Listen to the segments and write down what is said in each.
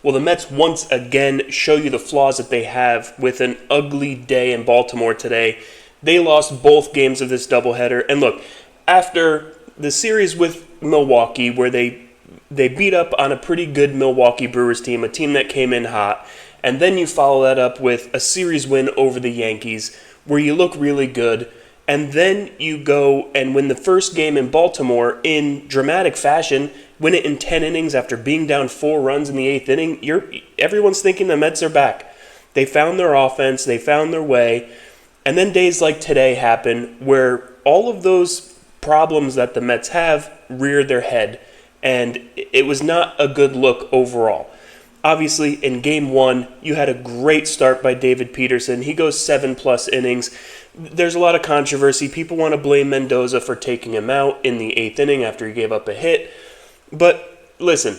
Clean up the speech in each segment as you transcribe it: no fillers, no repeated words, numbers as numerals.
Well, the Mets once again show you the flaws that they have with an ugly day in Baltimore today. They lost both games of this doubleheader. And look, after the series with Milwaukee, where they beat up on a pretty good Milwaukee Brewers team, a team that came in hot, and then you follow that up with a series win over the Yankees, where you look really good, and then you go and win the first game in Baltimore in dramatic fashion, win it in 10 innings after being down 4 runs in the 8th inning. Everyone's thinking the Mets are back. They found their offense, they found their way, and then days like today happen where all of those problems that the Mets have rear their head, and it was not a good look overall. Obviously, in Game 1, you had a great start by David Peterson. He goes 7+ innings. There's a lot of controversy. People want to blame Mendoza for taking him out in the 8th inning after he gave up a hit. But listen,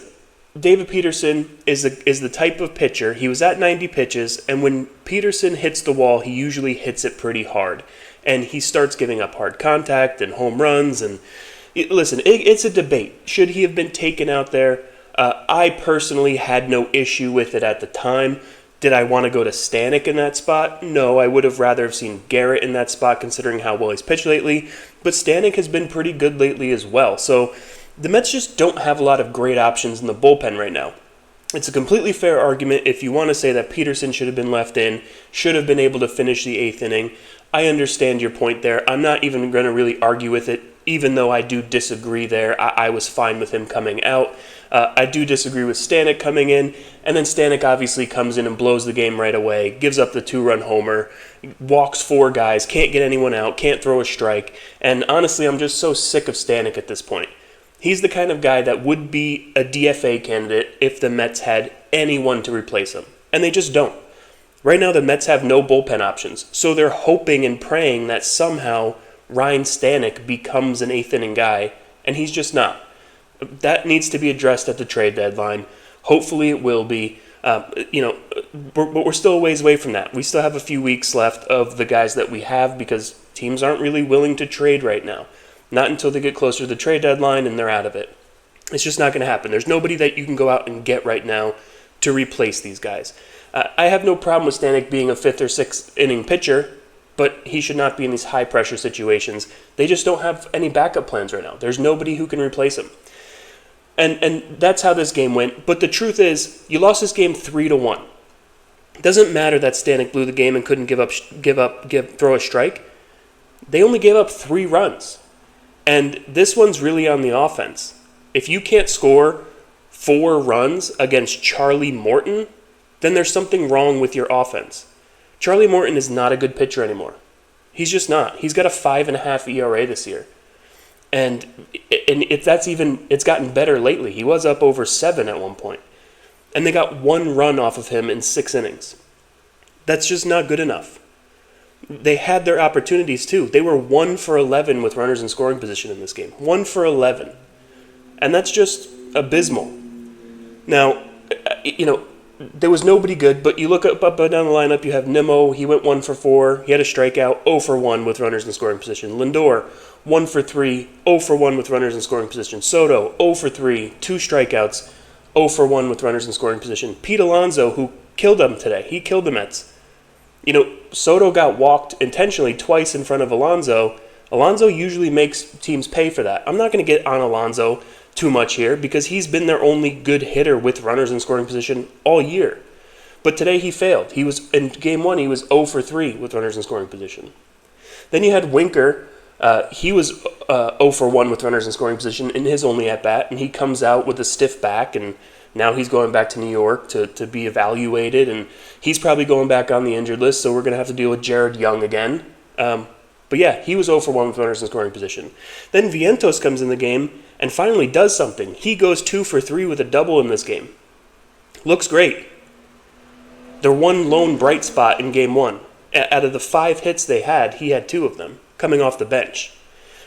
David Peterson is the type of pitcher. He was at 90 pitches, and when Peterson hits the wall, he usually hits it pretty hard. And he starts giving up hard contact and home runs. And listen, it's a debate. Should he have been taken out there? I personally had no issue with it at the time. Did I want to go to Stanek in that spot? No, I would have rather have seen Garrett in that spot considering how well he's pitched lately. But Stanek has been pretty good lately as well. So the Mets just don't have a lot of great options in the bullpen right now. It's a completely fair argument if you want to say that Peterson should have been left in, should have been able to finish the 8th inning. I understand your point there. I'm not even going to really argue with it, even though I do disagree there. I was fine with him coming out. I do disagree with Stanek coming in, and then Stanek obviously comes in and blows the game right away, gives up the 2-run homer, walks 4 guys, can't get anyone out, can't throw a strike, and honestly, I'm just so sick of Stanek at this point. He's the kind of guy that would be a DFA candidate if the Mets had anyone to replace him, and they just don't. Right now, the Mets have no bullpen options, so they're hoping and praying that somehow Ryan Stanek becomes an 8th inning guy, and he's just not. That needs to be addressed at the trade deadline. Hopefully it will be. But we're still a ways away from that. We still have a few weeks left of the guys that we have because teams aren't really willing to trade right now. Not until they get closer to the trade deadline and they're out of it. It's just not going to happen. There's nobody that you can go out and get right now to replace these guys. I have no problem with Stanek being a 5th or 6th inning pitcher, but he should not be in these high-pressure situations. They just don't have any backup plans right now. There's nobody who can replace him. And that's how this game went. But the truth is, you lost this game 3-1. It doesn't matter that Stanek blew the game and couldn't throw a strike. They only gave up 3 runs. And this one's really on the offense. If you can't score 4 runs against Charlie Morton, then there's something wrong with your offense. Charlie Morton is not a good pitcher anymore. He's just not. He's got a 5.5 ERA this year. And it's gotten better lately. He was up over 7 at one point. And they got 1 run off of him in 6 innings. That's just not good enough. They had their opportunities too. They were 1 for 11 with runners in scoring position in this game. 1 for 11. And that's just abysmal. Now, there was nobody good, but you look up and down the lineup, you have Nimmo, he went 1 for 4, he had a strikeout, 0 for 1 with runners in scoring position. Lindor, 1 for 3, 0 for 1 with runners in scoring position. Soto, 0 for 3, 2 strikeouts, 0 for 1 with runners in scoring position. Pete Alonso, who killed them today, he killed the Mets. Soto got walked intentionally twice in front of Alonso. Alonso usually makes teams pay for that. I'm not going to get on Alonso too much here because he's been their only good hitter with runners in scoring position all year. But today he failed. He was in Game 1, he was 0 for 3 with runners in scoring position. Then you had Winker. He was 0 for 1 with runners in scoring position in his only at-bat, and he comes out with a stiff back, and now he's going back to New York to be evaluated, and he's probably going back on the injured list, so we're going to have to deal with Jared Young again. But yeah, he was 0 for 1 with runners in scoring position. Then Vientos comes in the game and finally does something. He goes 2 for 3 with a double in this game. Looks great. Their one lone bright spot in Game 1. Out of the 5 hits they had, he had 2 of them, coming off the bench.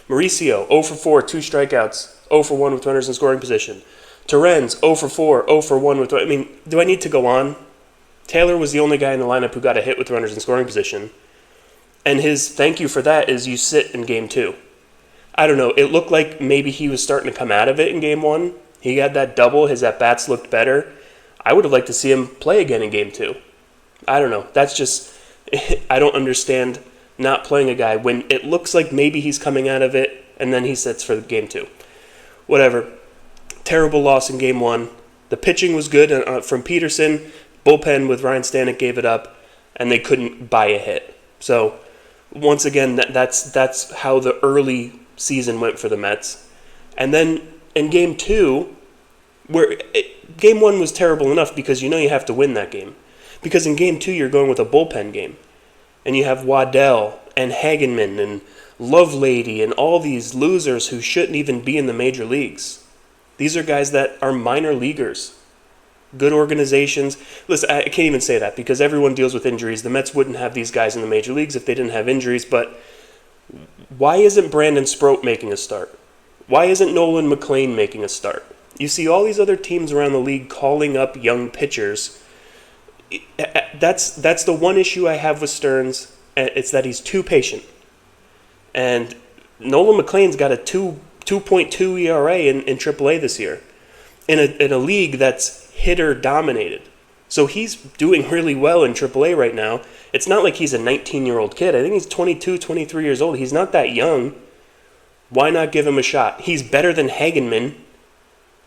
Mauricio, 0 for 4, 2 strikeouts, 0 for 1 with runners in scoring position. Terrens, 0 for 4, 0 for 1 with... do I need to go on? Taylor was the only guy in the lineup who got a hit with runners in scoring position. And his thank you for that is you sit in Game 2. I don't know. It looked like maybe he was starting to come out of it in Game 1. He had that double. His at-bats looked better. I would have liked to see him play again in Game 2. I don't know. That's just, I don't understand not playing a guy when it looks like maybe he's coming out of it, and then he sits for Game 2. Whatever. Terrible loss in Game 1. The pitching was good from Peterson. Bullpen with Ryan Stanek gave it up, and they couldn't buy a hit. So, once again, that's how the early season went for the Mets. And then in Game 2, Game 1 was terrible enough because you have to win that game. Because in Game 2, you're going with a bullpen game. And you have Waddell and Hagenman and Lovelady and all these losers who shouldn't even be in the major leagues. These are guys that are minor leaguers. Good organizations. Listen, I can't even say that because everyone deals with injuries. The Mets wouldn't have these guys in the major leagues if they didn't have injuries. But why isn't Brandon Sproat making a start? Why isn't Nolan McLean making a start? You see all these other teams around the league calling up young pitchers. That's the one issue I have with Stearns. It's that he's too patient. And Nolan McLean's got a 2.2 ERA in AAA this year in a league that's hitter dominated. So he's doing really well in AAA right now. It's not like he's a 19-year-old kid. I think he's 22, 23 years old. He's not that young. Why not give him a shot? He's better than Hagenman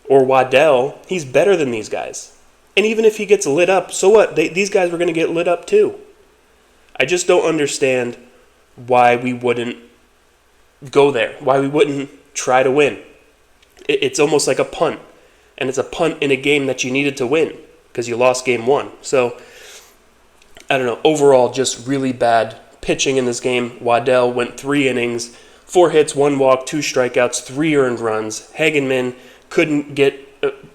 or Waddell. He's better than these guys. And even if he gets lit up, so what? These guys were going to get lit up too. I just don't understand why we wouldn't go there, why we wouldn't try to win. It's almost like a punt, and it's a punt in a game that you needed to win because you lost Game 1. So, I don't know. Overall, just really bad pitching in this game. Waddell went 3 innings, 4 hits, 1 walk, 2 strikeouts, 3 earned runs. Hagenman couldn't get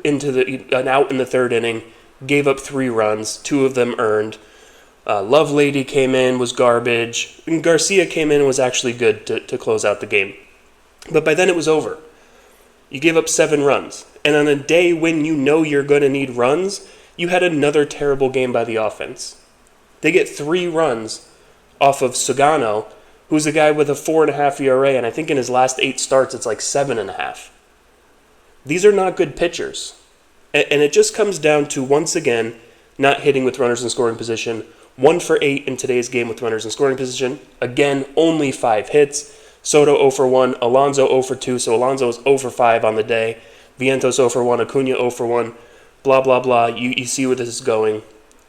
into an out in the 3rd inning, gave up 3 runs, 2 of them earned. Lovelady came in, was garbage. And Garcia came in and was actually good to close out the game. But by then it was over. You gave up 7 runs. And on a day when you know you're going to need runs, you had another terrible game by the offense. They get 3 runs off of Sugano, who's a guy with a 4.5 ERA, and I think in his last 8 starts it's like 7.5. These are not good pitchers. And it just comes down to, once again, not hitting with runners in scoring position. 1 for 8 in today's game with runners in scoring position. Again, only 5 hits. Soto 0 for 1, Alonso 0 for 2, so Alonso is 0 for 5 on the day. Vientos 0 for 1, Acuna 0 for 1, blah, blah, blah. You see where this is going.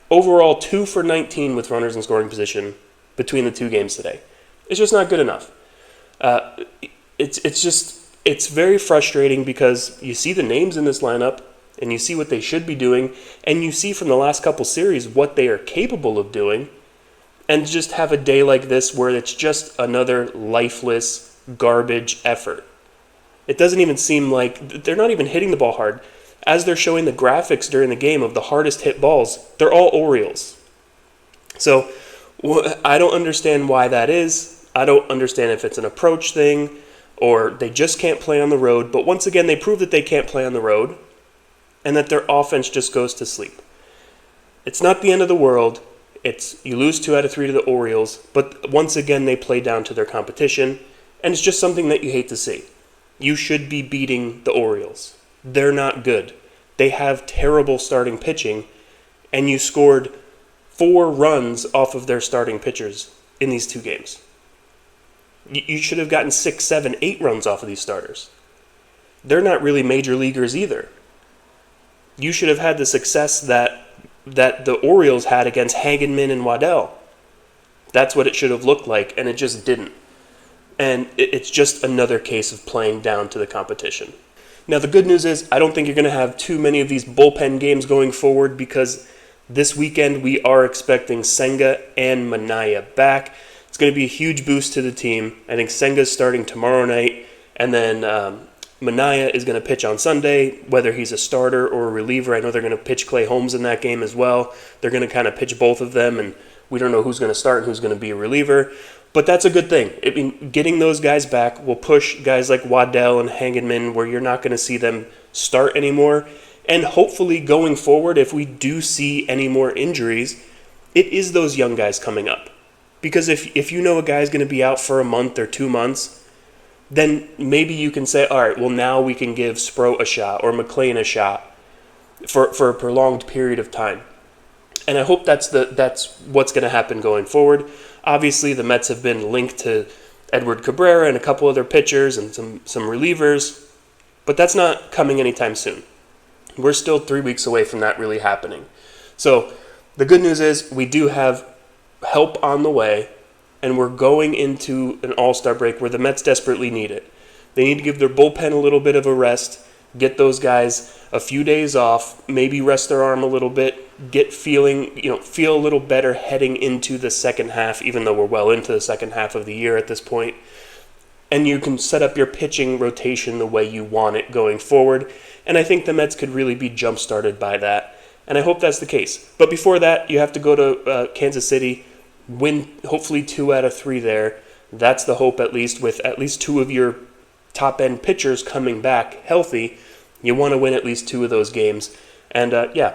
Overall, 2 for 19 with runners in scoring position between the 2 games today. It's just not good enough. It's very frustrating because you see the names in this lineup, and you see what they should be doing, and you see from the last couple series what they are capable of doing, and just have a day like this where it's just another lifeless, garbage effort. It doesn't even seem like they're not even hitting the ball hard. As they're showing the graphics during the game of the hardest hit balls, they're all Orioles. So I don't understand why that is. I don't understand if it's an approach thing or they just can't play on the road. But once again, they prove that they can't play on the road and that their offense just goes to sleep. It's not the end of the world. You lose 2 out of 3 to the Orioles, but once again, they play down to their competition, and it's just something that you hate to see. You should be beating the Orioles. They're not good. They have terrible starting pitching, and you scored 4 runs off of their starting pitchers in these 2 games. You should have gotten 6, 7, 8 runs off of these starters. They're not really major leaguers either. You should have had the success that the Orioles had against Hagenman and Waddell. That's what it should have looked like, and it just didn't. And it's just another case of playing down to the competition. Now, the good news is I don't think you're going to have too many of these bullpen games going forward because this weekend we are expecting Senga and Manaea back. It's going to be a huge boost to the team. I think Senga's starting tomorrow night, and then Manaea is going to pitch on Sunday, whether he's a starter or a reliever. I know they're going to pitch Clay Holmes in that game as well. They're going to kind of pitch both of them, and we don't know who's going to start and who's going to be a reliever. But that's a good thing. I mean, getting those guys back will push guys like Waddell and Hagenman where you're not going to see them start anymore. And hopefully going forward, if we do see any more injuries, it is those young guys coming up. Because if you know a guy's going to be out for a month or 2 months, then maybe you can say, all right, well, now we can give Sproat a shot or McLean a shot. for a prolonged period of time. And I hope that's what's going to happen going forward. Obviously, the Mets have been linked to Edward Cabrera and a couple other pitchers and some relievers, but that's not coming anytime soon. We're still 3 weeks away from that really happening. So the good news is we do have help on the way, and we're going into an all-star break where the Mets desperately need it. They need to give their bullpen a little bit of a rest, get those guys a few days off, maybe rest their arm a little bit, feel a little better heading into the second half, even though we're well into the second half of the year at this point. And you can set up your pitching rotation the way you want it going forward. And I think the Mets could really be jump-started by that. And I hope that's the case. But before that, you have to go to Kansas City, win hopefully 2 out of 3 there. That's the hope, at least, with at least 2 of your top-end pitchers coming back healthy. You want to win at least 2 of those games. And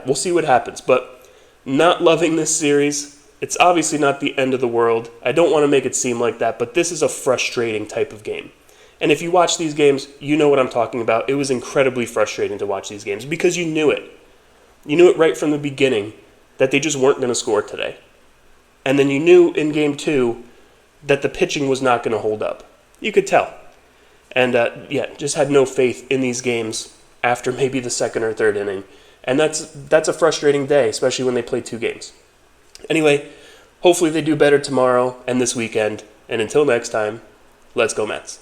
we'll see what happens. But not loving this series. It's obviously not the end of the world. I don't want to make it seem like that, but this is a frustrating type of game. And if you watch these games, you know what I'm talking about. It was incredibly frustrating to watch these games because you knew it. You knew it right from the beginning that they just weren't going to score today. And then you knew in Game 2 that the pitching was not going to hold up. You could tell. And just had no faith in these games after maybe the second or third inning. And that's a frustrating day, especially when they play 2 games. Anyway, hopefully they do better tomorrow and this weekend. And until next time, let's go Mets.